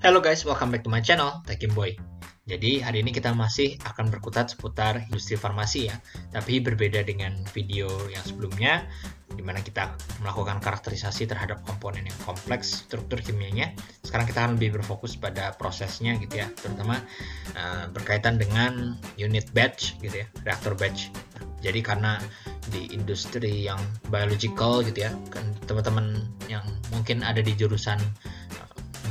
Hello guys, welcome back to my channel, TechImboy. Jadi hari ini kita masih akan berkutat seputar industri farmasi ya, tapi berbeda dengan video yang sebelumnya, di mana kita melakukan karakterisasi terhadap komponen yang kompleks, struktur kimianya. Sekarang kita akan lebih berfokus pada prosesnya gitu ya, terutama berkaitan dengan unit batch gitu ya, reaktor batch. Jadi karena di industri yang biological gitu ya, kan teman-teman yang mungkin ada di jurusan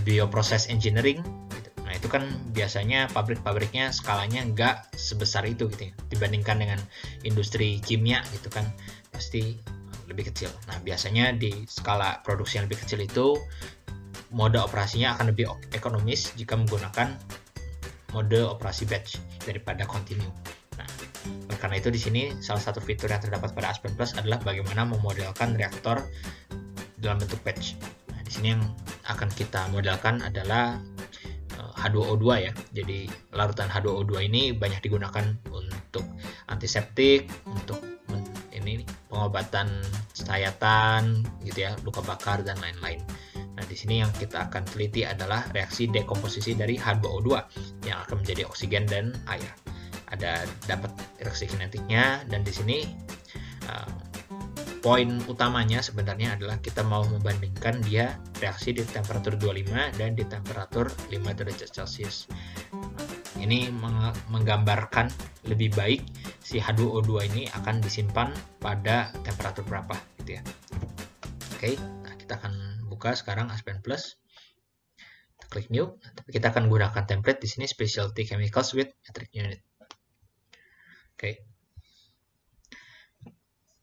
bioproses engineering gitu. Nah itu kan biasanya pabrik-pabriknya skalanya nggak sebesar itu gitu ya, dibandingkan dengan industri kimia gitu kan, pasti lebih kecil. Nah biasanya di skala produksi yang lebih kecil itu mode operasinya akan lebih ekonomis jika menggunakan mode operasi batch daripada continue. Nah, karena itu di sini salah satu fitur yang terdapat pada Aspen Plus adalah bagaimana memodelkan reaktor dalam bentuk batch. Nah, di sini yang akan kita modelkan adalah H2O2 ya. Jadi larutan H2O2 ini banyak digunakan untuk antiseptik, untuk ini pengobatan sayatan gitu ya, luka bakar dan lain-lain. Nah, di sini yang kita akan teliti adalah reaksi dekomposisi dari H2O2 yang akan menjadi oksigen dan air. Ada dapat reaksi kinetiknya, dan di sini poin utamanya sebenarnya adalah kita mau membandingkan dia reaksi di temperatur 25 dan di temperatur 5 derajat Celcius. Ini menggambarkan lebih baik si H2O2 ini akan disimpan pada temperatur berapa gitu ya. Oke, nah kita akan buka sekarang Aspen Plus. Kita klik new, tapi kita akan gunakan template di sini specialty chemicals with metric unit. Oke.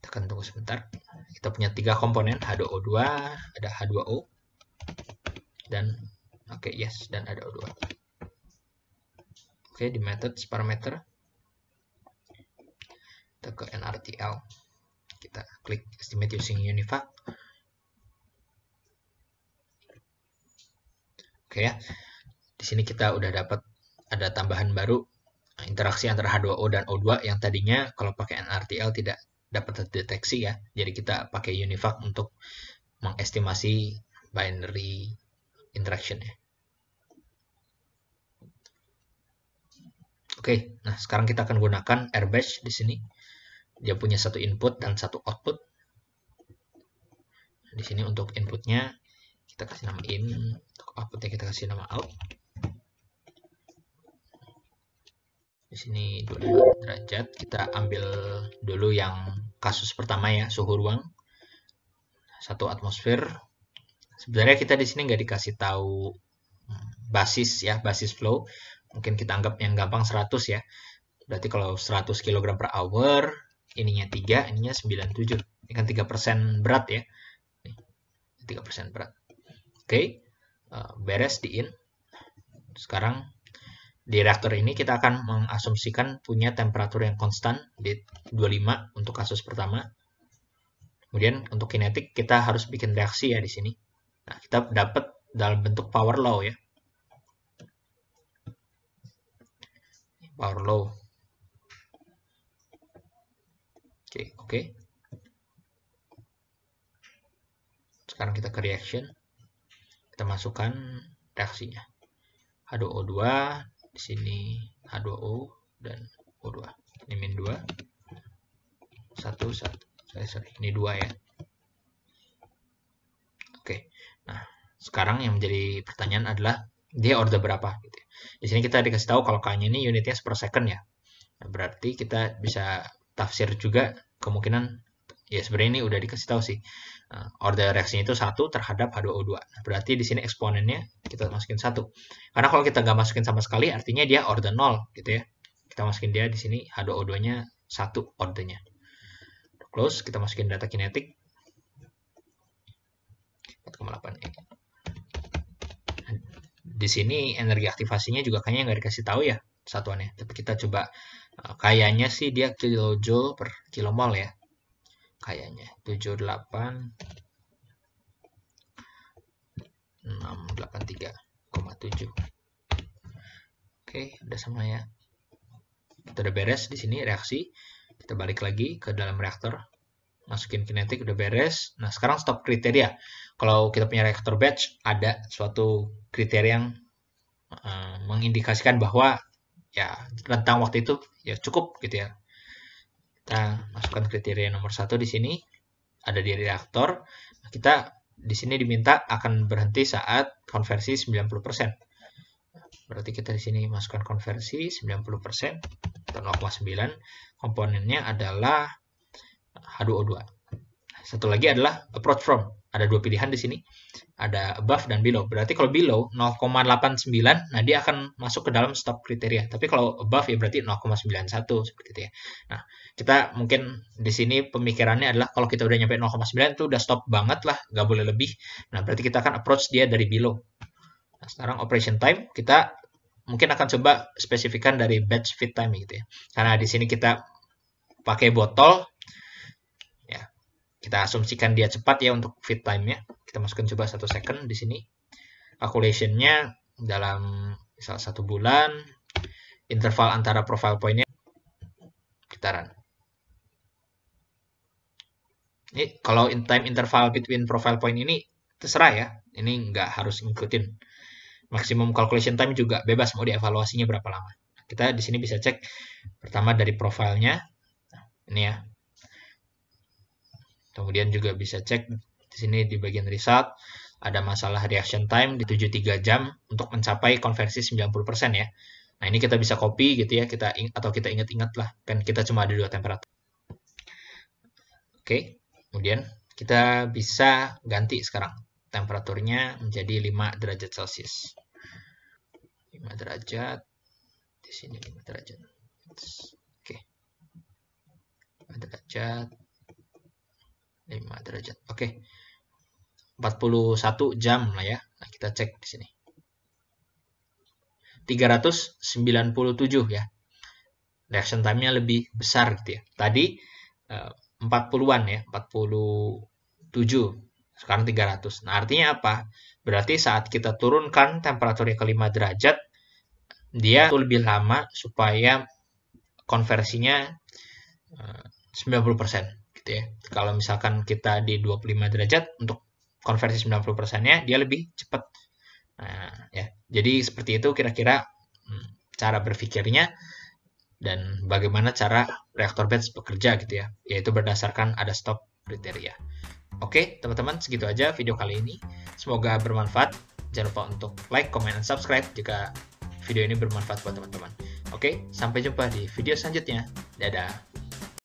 Akan tunggu sebentar. Kita punya 3 komponen, H2O2, ada H2O, dan yes, dan ada O2. Di methods parameter kita ke NRTL, kita klik estimate using Univac. Ya, di sini kita udah dapat ada tambahan baru, interaksi antara H2O dan O2 yang tadinya kalau pakai NRTL tidak dapat terdeteksi ya. Jadi kita pakai Univac untuk mengestimasi binary interaction ya. Oke, nah sekarang kita akan gunakan air batch di sini. Dia punya satu input dan satu output. Di sini untuk inputnya kita kasih nama in, untuk outputnya kita kasih nama out. Di sini 25 derajat, kita ambil dulu yang kasus pertama ya, suhu ruang 1 atmosfer. Sebenarnya kita di sini nggak dikasih tahu basis ya, basis flow. Mungkin kita anggap yang gampang 100 ya. Berarti kalau 100 kg per hour, ininya 3, ininya 97. Ini kan 3% berat ya. 3% berat. Oke, beres di in. Sekarang di reaktor ini kita akan mengasumsikan punya temperatur yang konstan di 25 untuk kasus pertama. Kemudian untuk kinetik kita harus bikin reaksi ya di sini. Nah, kita dapat dalam bentuk power law ya. Power law. Oke. Sekarang kita ke reaction. Kita masukkan reaksinya. H2O2, di sini H2O dan O2. Ini min 2. 1. Ini 2 ya. Oke. Nah, sekarang yang menjadi pertanyaan adalah dia order berapa gitu ya. Di sini kita dikasih tahu kalau K-nya ini unitnya per second ya. Nah, berarti kita bisa tafsir juga kemungkinan ya, sebenarnya ini udah dikasih tahu sih. Order reaksinya itu 1 terhadap H2O2. Nah, berarti di sini eksponennya kita masukin 1. Karena kalau kita nggak masukin sama sekali artinya dia order 0 gitu ya. Kita masukin dia di sini H2O2-nya 1 ordernya. Close, kita masukin data kinetik 4,8 ini. Di sini energi aktivasinya juga kayaknya nggak dikasih tahu ya satuannya. Tapi kita coba, kayaknya sih dia kilojoule per kilomol ya. Kayaknya 78,683,7. Oke, udah sama ya. Kita udah beres di sini reaksi. Kita balik lagi ke dalam reaktor. Masukin kinetik udah beres. Nah, sekarang stop kriteria. Kalau kita punya reaktor batch, ada suatu kriteria yang mengindikasikan bahwa ya rentang waktu itu ya cukup gitu ya. Kita masukkan kriteria nomor 1 di sini, ada di reaktor. Kita di sini diminta akan berhenti saat konversi 90%. Berarti kita di sini masukkan konversi 90% atau 0,9. Komponennya adalah H2O2. Satu lagi adalah approach from. Ada dua pilihan di sini. Ada above dan below. Berarti kalau below 0,89, nah dia akan masuk ke dalam stop kriteria. Tapi kalau above ya berarti 0,91 seperti itu ya. Nah, kita mungkin di sini pemikirannya adalah kalau kita udah nyampe 0,9 itu udah stop banget lah, nggak boleh lebih. Nah, berarti kita akan approach dia dari below. Nah, sekarang operation time kita mungkin akan coba spesifikan dari batch feed time gitu ya. Karena di sini kita pakai botol, kita asumsikan dia cepat ya untuk feed time-nya. Kita masukkan coba 1 second di sini. Calculation-nya dalam misal 1 bulan, interval antara profile point-nya kita run. Ini kalau time interval between profile point ini terserah ya. Ini nggak harus ngikutin. Maximum calculation time juga bebas mau dievaluasinya berapa lama. Kita di sini bisa cek pertama dari profilnya. Nah, ini ya. Kemudian juga bisa cek di sini di bagian result ada masalah reaction time di 73 jam untuk mencapai konversi 90% ya. Nah, ini kita bisa copy gitu ya, kita ingat-ingat lah, kan kita cuma ada 2 temperatur. Oke, kemudian kita bisa ganti sekarang temperaturnya menjadi 5 derajat Celcius. 5 derajat di sini 5 derajat. Oke. 5 derajat 5 derajat. Oke. 41 jam lah ya. Nah, kita cek di sini. 397 ya. Reaction time-nya lebih besar gitu ya. Tadi 40-an ya, 47. Sekarang 300. Nah, artinya apa? Berarti saat kita turunkan temperaturnya ke 5 derajat, dia lebih lama supaya konversinya 90%. Gitu ya. Kalau misalkan kita di 25 derajat untuk konversi 90%-nya dia lebih cepat. Nah, ya. Jadi seperti itu kira-kira cara berpikirnya dan bagaimana cara reaktor batch bekerja gitu ya. Yaitu berdasarkan ada stop kriteria. Oke, teman-teman, segitu aja video kali ini. Semoga bermanfaat. Jangan lupa untuk like, comment, dan subscribe jika video ini bermanfaat buat teman-teman. Oke, sampai jumpa di video selanjutnya. Dadah.